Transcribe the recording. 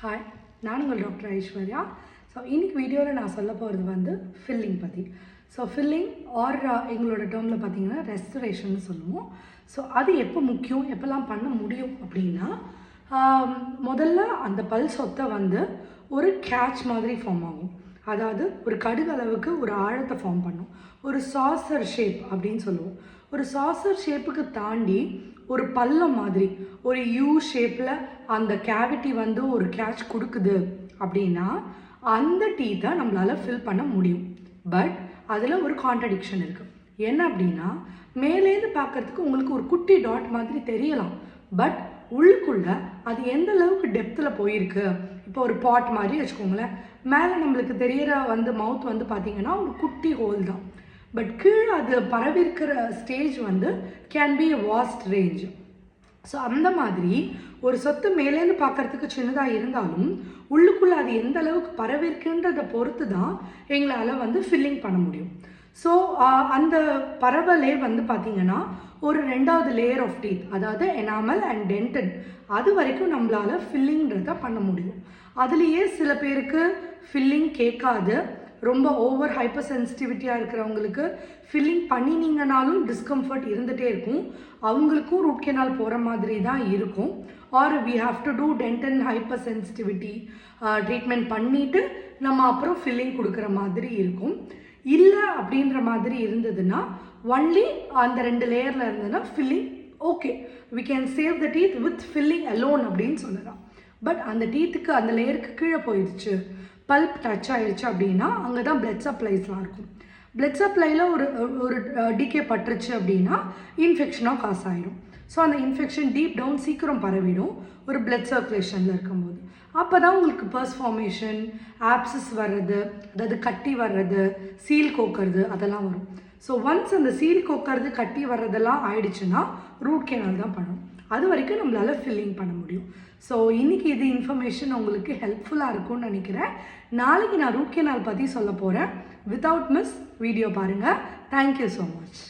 Hi, நான் உங்கள் doctor Aishwarya. So இன்றைக்கி வீடியோவில் நான் சொல்ல போகிறது வந்து ஃபில்லிங் பற்றி. ஸோ ஃபில்லிங் ஆர் எங்களோட டேர்மில் பார்த்தீங்கன்னா ரெஸ்டரேஷன் சொல்லுவோம். ஸோ அது எப்போ முக்கியம், எப்போல்லாம் பண்ண முடியும் அப்படின்னா, முதல்ல அந்த பல் சொத்தை வந்து ஒரு கேட்ச் மாதிரி ஃபார்ம் ஆகும். அதாவது ஒரு கடுகு அளவுக்கு ஒரு ஆழத்தை ஃபார்ம் பண்ணும். ஒரு சாசர் ஷேப் அப்படின்னு சொல்லுவோம். ஒரு சாசர் ஷேப்புக்கு தாண்டி ஒரு பள்ளம் மாதிரி ஒரு யூ ஷேப்பில் அந்த கேவிட்டி வந்து ஒரு கேட்ச் கொடுக்குது அப்படின்னா அந்த டீத்தை நம்மளால் ஃபில் பண்ண முடியும். பட் அதில் ஒரு கான்ட்ரடிக்ஷன் இருக்குது. என்ன அப்படின்னா, மேலேருந்து பார்க்குறதுக்கு உங்களுக்கு ஒரு குட்டி டாட் மாதிரி தெரியலாம். பட் உள்ளுக்குள்ளே அது எந்த அளவுக்கு டெப்த்தில் போயிருக்கு. இப்போ ஒரு பாட் மாதிரி வச்சுக்கோங்களேன். மேலே நம்மளுக்கு தெரிகிற வந்து மவுத் வந்து பார்த்திங்கன்னா ஒரு குட்டி ஹோல் தான். பட் கீழே அது பரவிருக்கிற ஸ்டேஜ் வந்து can be a vast range. So அந்த மாதிரி ஒரு சொத்து மேலேருந்து பார்க்குறதுக்கு சின்னதாக இருந்தாலும் உள்ளுக்குள்ளே அது எந்த அளவுக்கு பரவிருக்குன்றதை பொறுத்து தான் எங்களால் வந்து ஃபில்லிங் பண்ண முடியும். ஸோ அந்த பரவலே வந்து பார்த்திங்கன்னா ஒரு 2வது லேயர் ஆஃப் டீத், அதாவது எனாமல் அண்ட் டென்டன், அது வரைக்கும் நம்மளால் ஃபில்லிங்கிறத பண்ண முடியும். அதுலேயே சில பேருக்கு ஃபில்லிங் கேட்காது. ரொம்ப ஓவர் ஹைப்பர் சென்சிட்டிவிட்டியாக இருக்கிறவங்களுக்கு ஃபில்லிங் பண்ணினீங்கனாலும் டிஸ்கம்ஃபர்ட் இருந்துகிட்டே இருக்கும். அவங்களுக்கும் ரூட் கெனால் போகிற மாதிரி தான் இருக்கும். Are we have to do dental hyper sensitivity treatment பண்ணிவிட்டு நம்ம அப்புறம் ஃபில்லிங் கொடுக்குற மாதிரி இருக்கும். இல்லை அப்படின்ற மாதிரி இருந்ததுன்னா ஒன்லி அந்த 2 லேயரில் இருந்ததுன்னா filling okay, we can save the teeth with filling alone அப்படின்னு சொல்லலாம். பட் அந்த டீத்துக்கு அந்த லேயருக்கு கீழே போயிடுச்சு, பல்ப் டச் ஆயிடுச்சு அப்படின்னா அங்கே தான் பிளட் சப்ளைஸ்லாம் இருக்கும். பிளட் சப்ளையில் ஒரு டிகே பட்டுருச்சு அப்படின்னா இன்ஃபெக்ஷனாக காசு ஆகிடும். ஸோ அந்த இன்ஃபெக்ஷன் டீப் டவுன் சீக்கிரம் பரவிடும் ஒரு பிளட் சர்க்குலேஷனில் இருக்கும்போது. அப்போ தான் உங்களுக்கு பர்ஸ் ஃபார்மேஷன், ஆப்சஸ் வர்றது, அதாவது கட்டி வர்றது, சீல் கோக்கிறது அதெல்லாம் வரும். ஸோ ஒன்ஸ் அந்த சீல் கோக்கிறது கட்டி வர்றதெல்லாம் ஆயிடுச்சுன்னா ரூட் கெனால் தான் பண்ணணும். அது வரைக்கும் நம்மளால் ஃபில்லிங் பண்ண முடியும். ஸோ இன்றைக்கி இது இன்ஃபர்மேஷன் உங்களுக்கு ஹெல்ப்ஃபுல்லாக இருக்கும்னு நினைக்கிறேன். நாளைக்கு நான் ரூட் கெனால் பற்றி சொல்ல போகிறேன். வித்தவுட் மிஸ் வீடியோ பாருங்கள். Thank you so much.